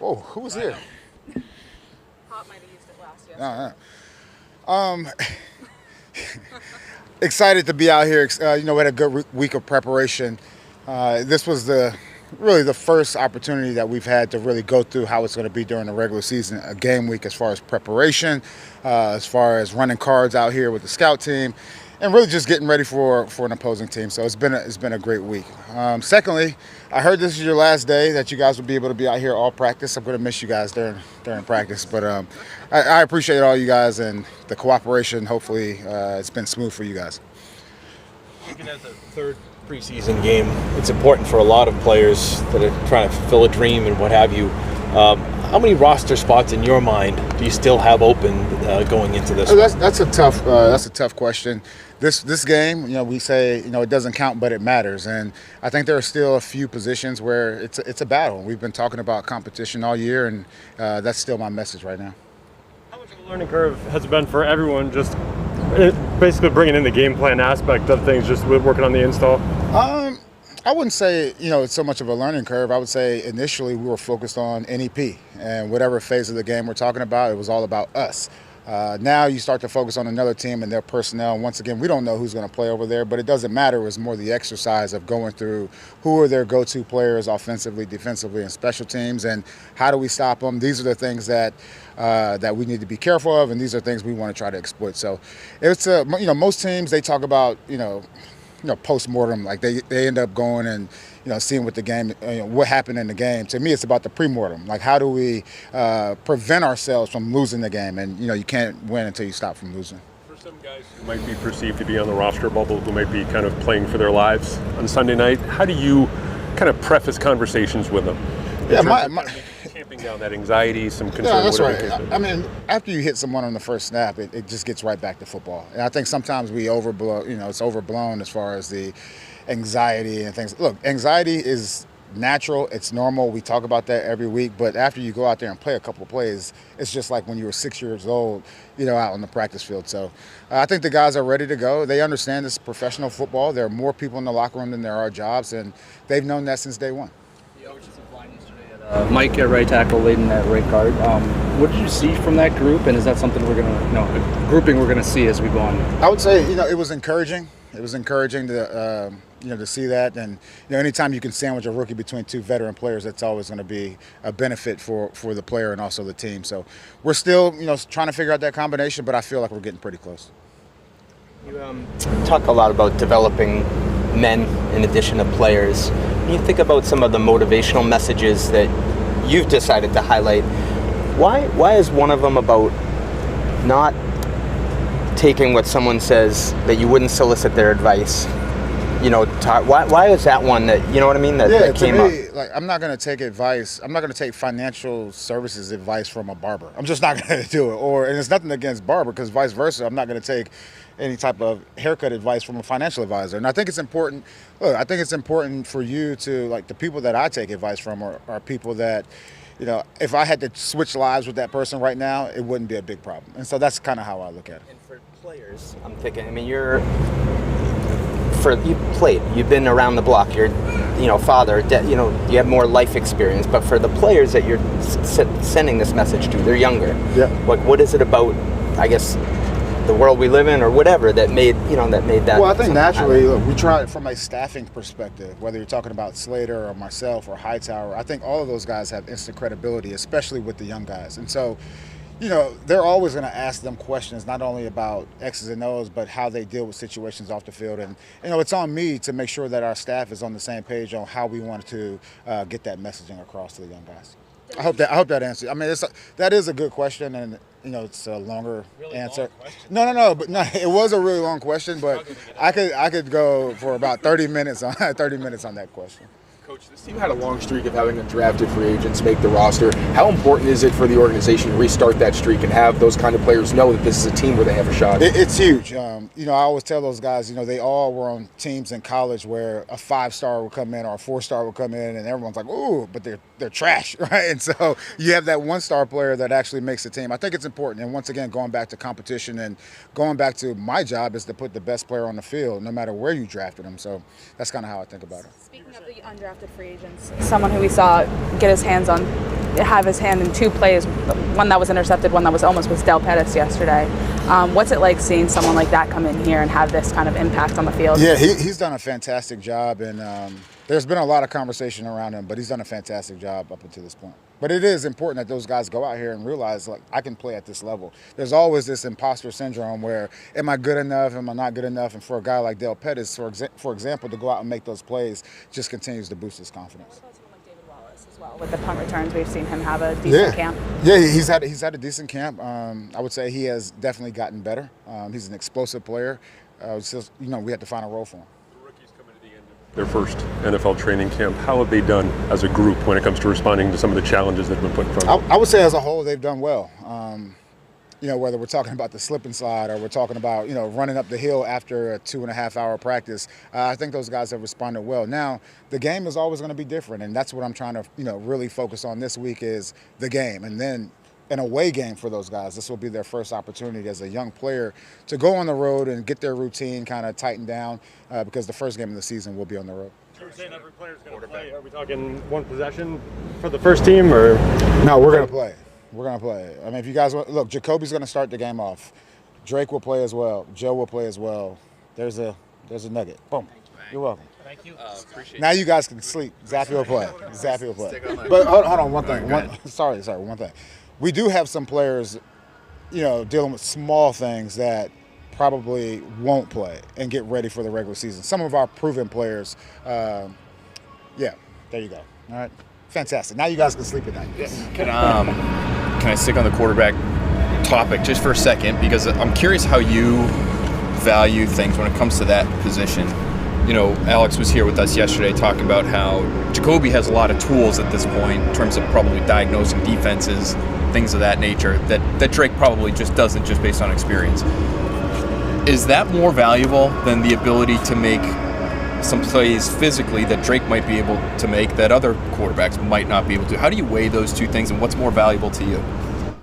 Oh, who was here? Pop might have used it last yesterday. Excited to be out here. We had a good week of preparation. This was really the first opportunity that we've had to really go through how it's going to be during the regular season, a game week as far as preparation, as far as running cards out here with the scout team, and really just getting ready for an opposing team. So it's been a great week. Secondly, I heard this is your last day that you guys will be able to be out here all practice. I'm going to miss you guys during practice, but I appreciate all you guys and the cooperation. Hopefully, it's been smooth for you guys. Taking as a third preseason game, it's important for a lot of players that are trying to fulfill a dream and what have you. How many roster spots in your mind do you still have open going into this? That's a tough question. This game, we say it doesn't count, but it matters, and I think there are still a few positions where it's a battle. We've been talking about competition all year, and that's still my message right now. How much of a learning curve has it been for everyone, just basically bringing in the game plan aspect of things, just working on the install? I wouldn't say, it's so much of a learning curve. I would say initially we were focused on NEP, and whatever phase of the game we're talking about, it was all about us. Now you start to focus on another team and their personnel. And once again, we don't know who's going to play over there, but it doesn't matter. It was more the exercise of going through who are their go-to players offensively, defensively, and special teams, and how do we stop them. These are the things that we need to be careful of, and these are things we want to try to exploit. So it's most teams, they talk about post-mortem, like they end up going and seeing what the game, what happened in the game. To me, it's about the pre-mortem, like how do we prevent ourselves from losing the game, and you can't win until you stop from losing. For some guys who might be perceived to be on the roster bubble, who might be kind of playing for their lives on Sunday night, how do you kind of preface conversations with them? Tamping down that anxiety, some concern. Yeah, that's right. I mean, after you hit someone on the first snap, it just gets right back to football. And I think sometimes we overblow. It's overblown as far as the anxiety and things. Look, anxiety is natural. It's normal. We talk about that every week. But after you go out there and play a couple of plays, it's just like when you were 6 years old, out on the practice field. So I think the guys are ready to go. They understand this is professional football. There are more people in the locker room than there are jobs, and they've known that since day one. Mike at right tackle, Layden at right guard. What did you see from that group, and is that something we're a grouping we're gonna see as we go on? I would say, it was encouraging. It was encouraging to, to see that, and anytime you can sandwich a rookie between two veteran players, that's always going to be a benefit for the player and also the team. So we're still, trying to figure out that combination, but I feel like we're getting pretty close. You talk a lot about developing men in addition to players. When you think about some of the motivational messages that you've decided to highlight, why is one of them about not taking what someone says, that you wouldn't solicit their advice? Why is that one that, what I mean, that came up? Like, I'm not going to take advice. I'm not going to take financial services advice from a barber. I'm just not going to do it. And it's nothing against barber, because vice versa, I'm not going to take any type of haircut advice from a financial advisor. And I think it's important. Look, I think it's important for you to, like, the people that I take advice from are people that, if I had to switch lives with that person right now, it wouldn't be a big problem. And so that's kind of how I look at it. And for players, I'm thinking, you've played, you've been around the block, you're, father, you have more life experience. But for the players that you're sending this message to, they're younger. Yeah. What is it about, I guess, the world we live in, or whatever, that made that? Well, I think naturally, look, we try it from a staffing perspective, whether you're talking about Slater or myself or Hightower. I think all of those guys have instant credibility, especially with the young guys. And so, they're always going to ask them questions, not only about X's and O's, but how they deal with situations off the field. And, it's on me to make sure that our staff is on the same page on how we want to get that messaging across to the young guys. I hope that answers. I mean, that is a good question, and it's a longer answer. No, but it was a really long question, but I could go for about 30 minutes on that question. Coach, this team had a long streak of having undrafted free agents make the roster. How important is it for the organization to restart that streak and have those kind of players know that this is a team where they have a shot? It's huge. I always tell those guys, they all were on teams in college where a 5-star would come in or a 4-star would come in, and everyone's like, ooh, but they're trash, right? And so you have that 1-star player that actually makes the team. I think it's important. And once again, going back to competition and going back to my job is to put the best player on the field, no matter where you drafted them. So that's kind of how I think about it. Speaking of the undrafted undrafted free agents, someone who we saw have his hand in two plays, one that was intercepted, one that was almost, was Pettis yesterday. What's it like seeing someone like that come in here and have this kind of impact on the field? Yeah, he's done a fantastic job, and there's been a lot of conversation around him, but he's done a fantastic job up until this point. But it is important that those guys go out here and realize, like, I can play at this level. There's always this imposter syndrome where, am I good enough, am I not good enough? And for a guy like Pettis, for example, to go out and make those plays just continues to boost his confidence. What about someone like David Wallace as well? With the punt returns, we've seen him have a decent camp. Yeah, he's had a decent camp. I would say he has definitely gotten better. He's an explosive player. We have to find a role for him. Their first NFL training camp. How have they done as a group when it comes to responding to some of the challenges that have been put in front of them? I would say as a whole they've done well. Whether we're talking about the slip and slide or we're talking about, running up the hill after a 2.5 hour practice, I think those guys have responded well. Now, the game is always going to be different, and that's what I'm trying to, really focus on this week is the game. And then an away game for those guys. This will be their first opportunity as a young player to go on the road and get their routine kind of tightened down because the first game of the season will be on the road. You're saying every player's going to play. Are we talking one possession for the first team, or? No, we're going to play. We're going to play. I mean, if you guys want, look, Jacoby's going to start the game off. Drake will play as well. Joe will play as well. There's a nugget. Boom. You're welcome. Thank you. Appreciate now you guys can sleep. Zappy will play. Zappy will play. But hold on, one thing. One thing. We do have some players, dealing with small things that probably won't play and get ready for the regular season. Some of our proven players, there you go. All right, fantastic. Now you guys can sleep at night. Yes. Can I stick on the quarterback topic just for a second, because I'm curious how you value things when it comes to that position. Alex was here with us yesterday talking about how Jacoby has a lot of tools at this point in terms of probably diagnosing defenses, things of that nature, that Drake probably just doesn't, just based on experience. Is that more valuable than the ability to make some plays physically that Drake might be able to make that other quarterbacks might not be able to? How do you weigh those two things, and what's more valuable to you?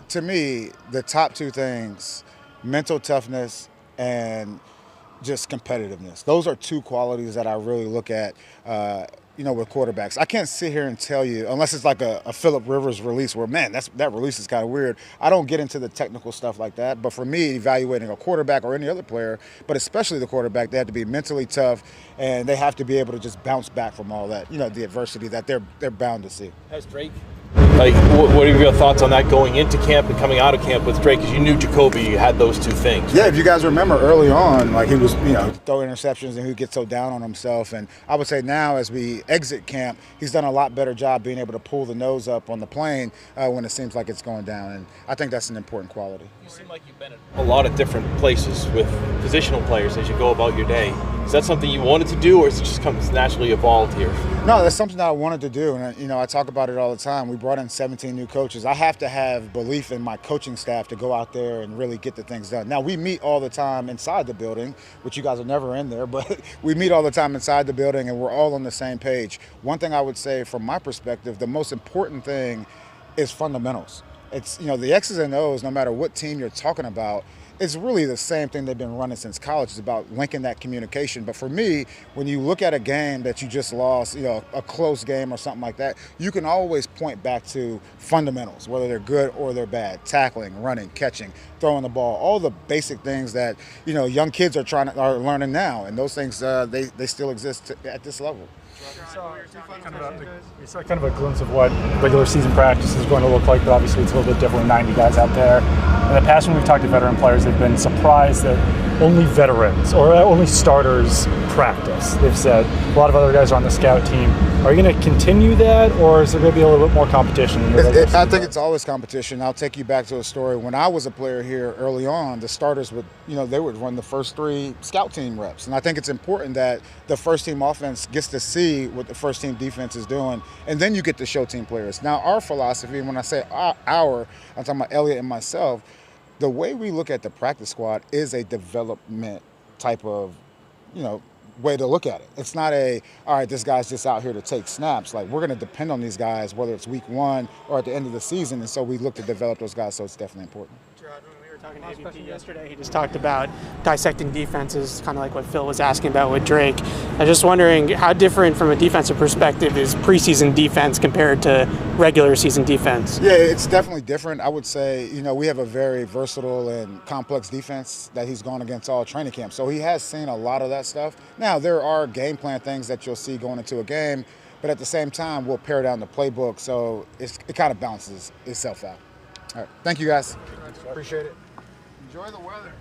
To me, the top two things, mental toughness and just competitiveness. Those are two qualities that I really look at, with quarterbacks. I can't sit here and tell you, unless it's like a Phillip Rivers release where, man, that release is kind of weird. I don't get into the technical stuff like that. But for me, evaluating a quarterback or any other player, but especially the quarterback, they have to be mentally tough, and they have to be able to just bounce back from all that, the adversity that they're bound to see. Has Drake, what are your thoughts on that going into camp and coming out of camp with Drake? Because you knew Jacoby had those two things. Yeah, if you guys remember early on, he was, throwing interceptions and he'd get so down on himself. And I would say now as we exit camp, he's done a lot better job being able to pull the nose up on the plane when it seems like it's going down. And I think that's an important quality. You seem like you've been at a lot of different places with positional players as you go about your day. Is that something you wanted to do, or is it just naturally evolved here? No, that's something that I wanted to do, and I talk about it all the time. We brought in 17 new coaches. I have to have belief in my coaching staff to go out there and really get the things done. Now, we meet all the time inside the building, which you guys are never in there, but we meet all the time inside the building, and we're all on the same page. One thing I would say from my perspective, the most important thing is fundamentals. It's, the X's and O's, no matter what team you're talking about, it's really the same thing they've been running since college. It's about linking that communication. But for me, when you look at a game that you just lost, a close game or something like that, you can always point back to fundamentals, whether they're good or they're bad. Tackling, running, catching, throwing the ball, all the basic things that, young kids are learning now. And those things, they still exist at this level. We saw kind of a glimpse of what regular season practice is going to look like, but obviously it's a little bit different with 90 guys out there. In the past, when we've talked to veteran players, they've been surprised that only veterans or only starters practice. They've said a lot of other guys are on the scout team. Are you going to continue that, or is there going to be a little bit more competition? I think it's always competition. I'll take you back to a story. When I was a player here early on, the starters would, they would run the first 3 scout team reps. And I think it's important that the first team offense gets to see what the first team defense is doing, and then you get to show team players. Now, our philosophy, when I say our, I'm talking about Elliot and myself, the way we look at the practice squad is a development type of, way to look at it. It's not all right, this guy's just out here to take snaps. Like, we're going to depend on these guys, whether it's week 1 or at the end of the season, and so we look to develop those guys, so it's definitely important. Jerod, when we were talking to AVP yesterday, he just talked about dissecting defenses, kind of like what Phil was asking about with Drake. I was just wondering how different from a defensive perspective is preseason defense compared to regular season defense? Yeah, it's definitely different. I would say, we have a very versatile and complex defense that he's gone against all training camp. So he has seen a lot of that stuff. Now, there are game plan things that you'll see going into a game, but at the same time, we'll pare down the playbook, so it kind of balances itself out. All right, thank you guys. Appreciate it. Enjoy the weather.